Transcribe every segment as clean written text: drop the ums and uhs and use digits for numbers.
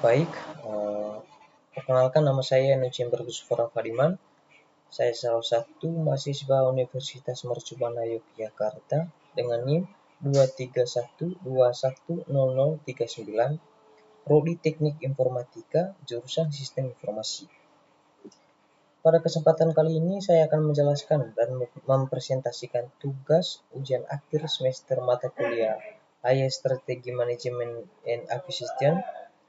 Baik, perkenalkan nama saya Nucimber Gusfora Fadiman. Saya salah satu mahasiswa Universitas Mercubuana Yogyakarta dengan NIM 231210039, Prodi Teknik Informatika, jurusan Sistem Informasi. Pada kesempatan kali ini saya akan menjelaskan dan mempresentasikan tugas ujian akhir semester mata kuliah IAS Strategi Manajemen and Acquisition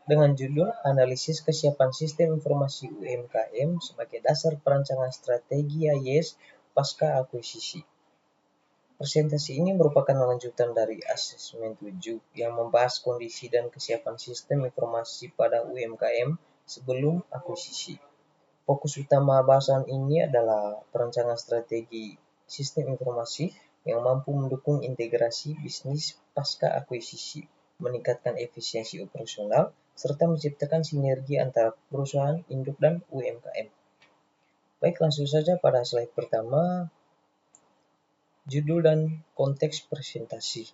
dengan judul Analisis Kesiapan Sistem Informasi UMKM sebagai dasar perancangan strategi IAS pasca akuisisi. Presentasi ini merupakan lanjutan dari asesmen 7 yang membahas kondisi dan kesiapan sistem informasi pada UMKM sebelum akuisisi. Fokus utama bahasan ini adalah perancangan strategi sistem informasi yang mampu mendukung integrasi bisnis pasca akuisisi, meningkatkan efisiensi operasional, serta menciptakan sinergi antara perusahaan induk dan UMKM. Baik, langsung saja pada slide pertama, judul dan konteks presentasi.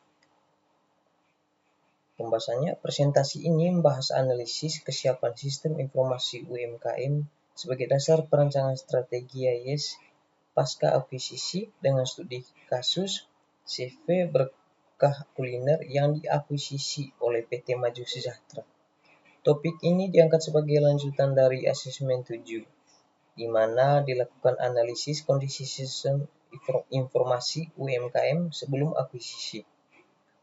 Pembahasannya, presentasi ini membahas analisis kesiapan sistem informasi UMKM sebagai dasar perancangan strategi IAS pasca akuisisi dengan studi kasus CV Berkah Kuliner yang diakuisisi oleh PT Maju Sejahtera. Topik ini diangkat sebagai lanjutan dari asesmen 7, di mana dilakukan analisis kondisi sistem informasi UMKM sebelum akuisisi.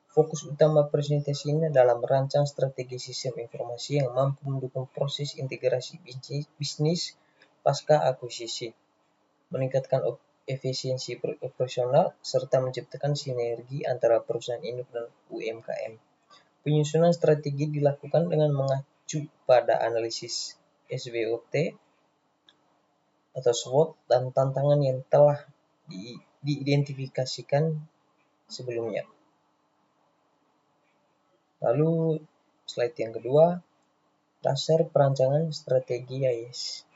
Fokus utama presentasi ini adalah merancang strategi sistem informasi yang mampu mendukung proses integrasi bisnis pasca akuisisi, meningkatkan efisiensi operasional, serta menciptakan sinergi antara perusahaan induk dan UMKM. Penyusunan strategi dilakukan dengan mengacu pada analisis SWOT atau SWOT dan tantangan yang telah diidentifikasikan sebelumnya. Lalu slide yang kedua, dasar perancangan strategi IAS.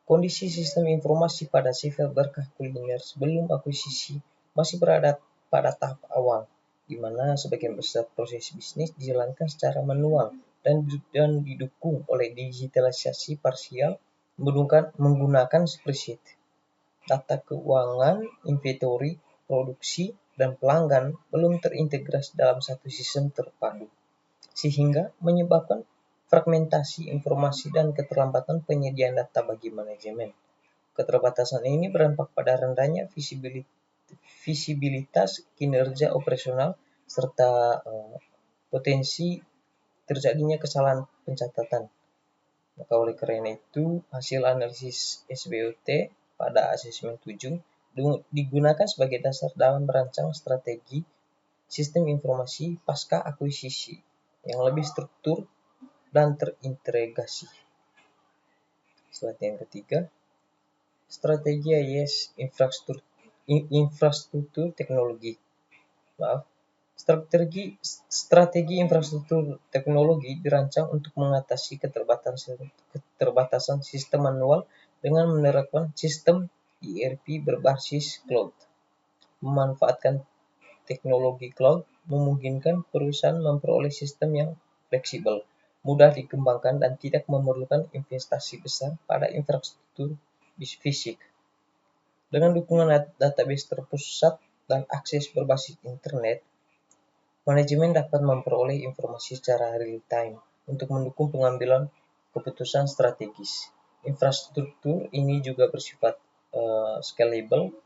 Kondisi sistem informasi pada CV Berkah Kuliner sebelum akuisisi masih berada pada tahap awal, di mana sebagian besar proses bisnis dijalankan secara manual dan didukung oleh digitalisasi parsial menggunakan spreadsheet. Data keuangan, inventory, produksi, dan pelanggan belum terintegrasi dalam satu sistem terpadu, sehingga menyebabkan fragmentasi informasi dan keterlambatan penyediaan data bagi manajemen. Keterbatasan ini berdampak pada rendahnya visibilitas kinerja operasional serta potensi terjadinya kesalahan pencatatan. Maka oleh karena itu, hasil analisis SWOT pada asesmen 7 digunakan sebagai dasar dalam merancang strategi sistem informasi pasca akuisisi yang lebih struktur dan terintegrasi. Slide yang ketiga, strategi IAS infrastruktur teknologi. Strategi infrastruktur teknologi dirancang untuk mengatasi keterbatasan sistem manual dengan menerapkan sistem ERP berbasis cloud. Memanfaatkan teknologi cloud memungkinkan perusahaan memperoleh sistem yang fleksibel, mudah dikembangkan, dan tidak memerlukan investasi besar pada infrastruktur fisik. Dengan dukungan database terpusat dan akses berbasis internet, manajemen dapat memperoleh informasi secara real time untuk mendukung pengambilan keputusan strategis. Infrastruktur ini juga bersifat scalable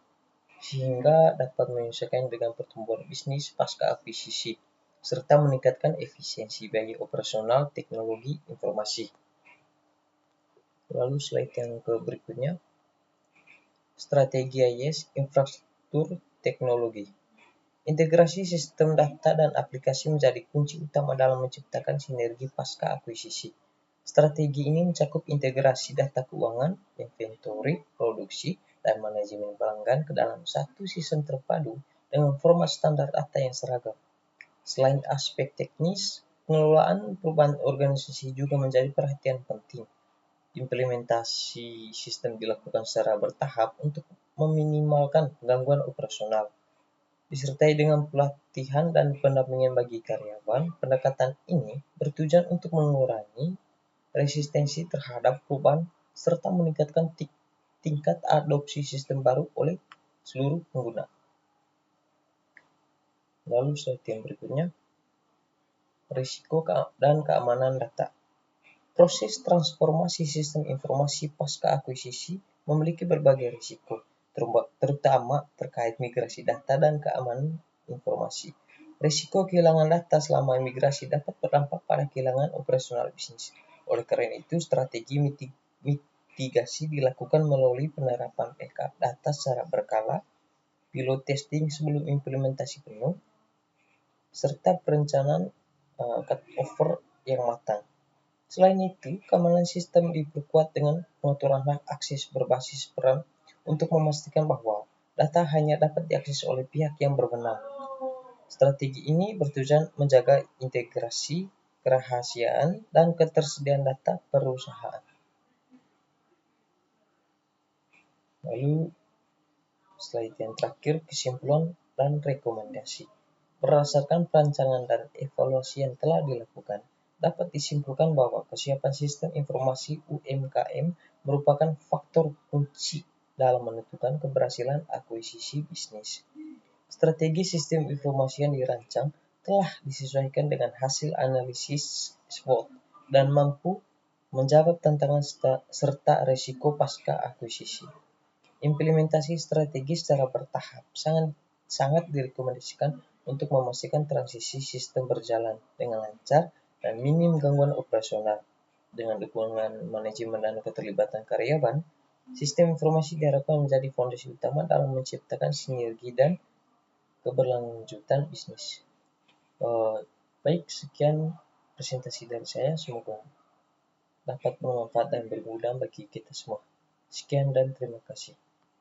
sehingga dapat menyesuaikan dengan pertumbuhan bisnis pasca akuisisi serta meningkatkan efisiensi bagi operasional teknologi informasi. Lalu slide yang berikutnya, strategi IAS infrastruktur teknologi. Integrasi sistem data dan aplikasi menjadi kunci utama dalam menciptakan sinergi pasca akuisisi. Strategi ini mencakup integrasi data keuangan, inventory, produksi, dan manajemen pelanggan ke dalam satu sistem terpadu dengan format standar data yang seragam. Selain aspek teknis, pengelolaan perubahan organisasi juga menjadi perhatian penting. Implementasi sistem dilakukan secara bertahap untuk meminimalkan gangguan operasional. Disertai dengan pelatihan dan pendampingan bagi karyawan, pendekatan ini bertujuan untuk mengurangi resistensi terhadap perubahan serta meningkatkan tingkat adopsi sistem baru oleh seluruh pengguna. Lalu slide yang berikutnya, risiko dan keamanan data. Proses transformasi sistem informasi pasca akuisisi memiliki berbagai risiko, terutama terkait migrasi data dan keamanan informasi. Risiko kehilangan data selama migrasi dapat berdampak pada kehilangan operasional bisnis. Oleh karena itu, strategi mitigasi dilakukan melalui penerapan backup data secara berkala, pilot testing sebelum implementasi penuh, serta perencanaan cut-over yang matang. Selain itu, keamanan sistem diperkuat dengan pengaturan hak akses berbasis peran untuk memastikan bahwa data hanya dapat diakses oleh pihak yang berwenang. Strategi ini bertujuan menjaga integrasi, kerahasiaan, dan ketersediaan data perusahaan. Lalu, slide yang terakhir, kesimpulan dan rekomendasi. Berdasarkan perancangan dan evaluasi yang telah dilakukan, dapat disimpulkan bahwa kesiapan sistem informasi UMKM merupakan faktor kunci dalam menentukan keberhasilan akuisisi bisnis. Strategi sistem informasi yang dirancang telah disesuaikan dengan hasil analisis SWOT dan mampu menjawab tantangan serta risiko pasca akuisisi. Implementasi strategi secara bertahap sangat direkomendasikan untuk memastikan transisi sistem berjalan dengan lancar dan minim gangguan operasional. Dengan dukungan manajemen dan keterlibatan karyawan, sistem informasi diharapkan menjadi fondasi utama dalam menciptakan sinergi dan keberlanjutan bisnis. Baik, sekian presentasi dari saya. Semoga dapat bermanfaat dan berguna bagi kita semua. Sekian dan terima kasih.